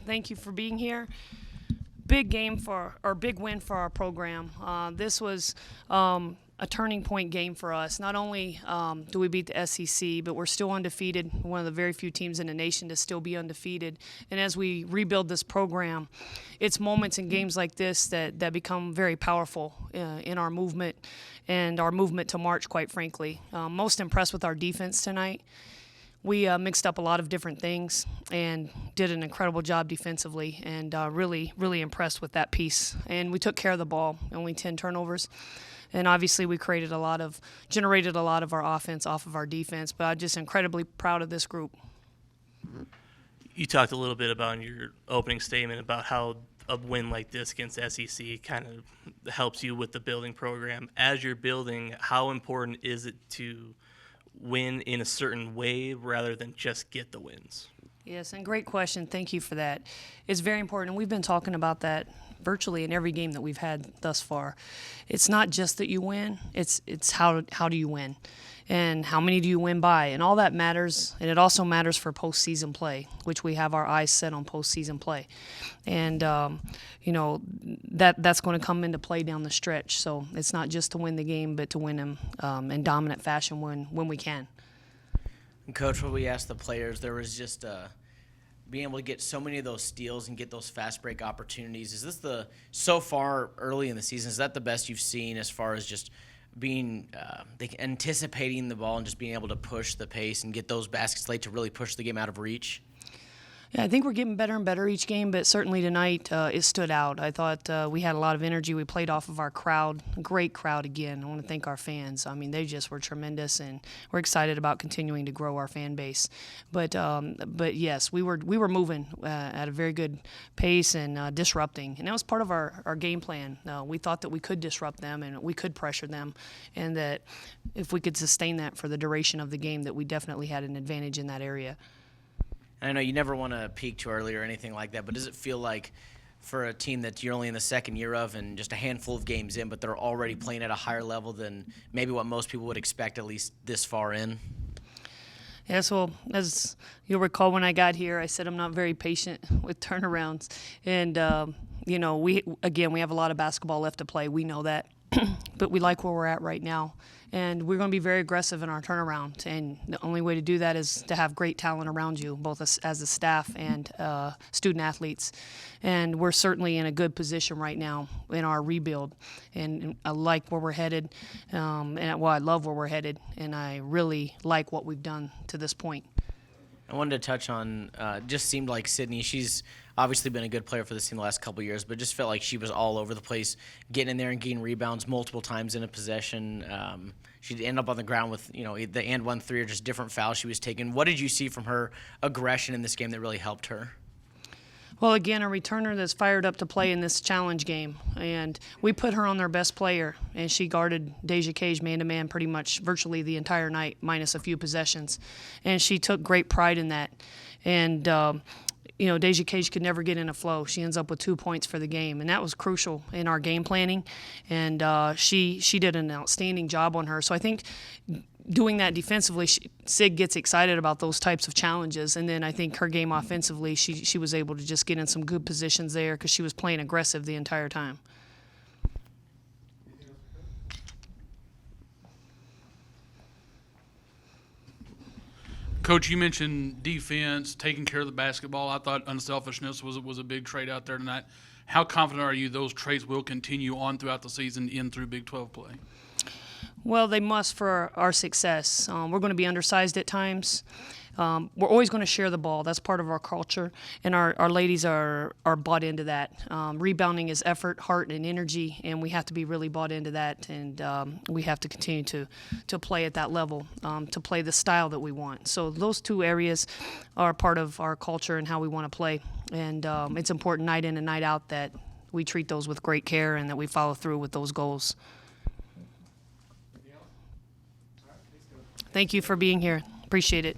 Thank you for being here. Big game big win for our program. This was a turning point game for us. Not only do we beat the SEC, but we're still undefeated, one of the very few teams in the nation to still be undefeated. And as we rebuild this program, it's moments in games like this that become very powerful in our movement and our movement to March, quite frankly. Most impressed with our defense tonight. We mixed up a lot of different things and did an incredible job defensively, and really, really impressed with that piece. And we took care of the ball, only 10 turnovers. And obviously we generated a lot of our offense off of our defense, but I'm just incredibly proud of this group. You talked a little bit about in your opening statement about how a win like this against SEC kind of helps you with the building program. As you're building, how important is it to win in a certain way rather than just get the wins? Yes, and great question. Thank you for that. It's very important. We've been talking about that virtually in every game that we've had thus far. It's not just that you win, it's how do you win and how many do you win by, and all that matters. And it also matters for postseason play, which we have our eyes set on postseason play. And that's going to come into play down the stretch. So it's not just to win the game, but to win them in dominant fashion when we can. And Coach, what we asked the players, there was just being able to get so many of those steals and get those fast break opportunities. Is this so far early in the season, is that the best you've seen as far as just being anticipating the ball and just being able to push the pace and get those baskets late to really push the game out of reach? Yeah, I think we're getting better and better each game, but certainly tonight it stood out. I thought we had a lot of energy. We played off of our crowd, great crowd again. I want to thank our fans. I mean, they just were tremendous, and we're excited about continuing to grow our fan base. But yes, we were moving at a very good pace and disrupting, and that was part of our game plan. We thought that we could disrupt them and we could pressure them, and that if we could sustain that for the duration of the game, that we definitely had an advantage in that area. I know you never want to peak too early or anything like that, but does it feel like for a team that you're only in the second year of and just a handful of games in, but they're already playing at a higher level than maybe what most people would expect, at least this far in? Yes, well, as you'll recall, when I got here, I said I'm not very patient with turnarounds. And, we have a lot of basketball left to play. We know that. But we like where we're at right now. And we're going to be very aggressive in our turnaround. And the only way to do that is to have great talent around you, both as a staff and student athletes. And we're certainly in a good position right now in our rebuild. And I like where we're headed. I love where we're headed. And I really like what we've done to this point. I wanted to touch on, just seemed like Sydney, she's obviously been a good player for this team the last couple of years, but just felt like she was all over the place, getting in there and getting rebounds multiple times in a possession. She'd end up on the ground with, the and 1-3 or just different fouls she was taking. What did you see from her aggression in this game that really helped her? Well, again, a returner that's fired up to play in this challenge game. And we put her on their best player, and she guarded Deja Cage man-to-man pretty much virtually the entire night, minus a few possessions. And she took great pride in that. And, Deja Cage could never get in a flow. She ends up with 2 points for the game, and that was crucial in our game planning. And she did an outstanding job on her. So I think doing that defensively, Sig gets excited about those types of challenges. And then I think her game offensively, she was able to just get in some good positions there because she was playing aggressive the entire time. Coach, you mentioned defense, taking care of the basketball. I thought unselfishness was a big trait out there tonight. How confident are you those traits will continue on throughout the season in through Big 12 play? Well, they must for our success. We're going to be undersized at times. We're always going to share the ball. That's part of our culture, and our ladies are bought into that. Rebounding is effort, heart, and energy, and we have to be really bought into that, and we have to continue to play at that level, to play the style that we want. So those two areas are part of our culture and how we want to play, and it's important night in and night out that we treat those with great care and that we follow through with those goals. Thank you for being here. Appreciate it.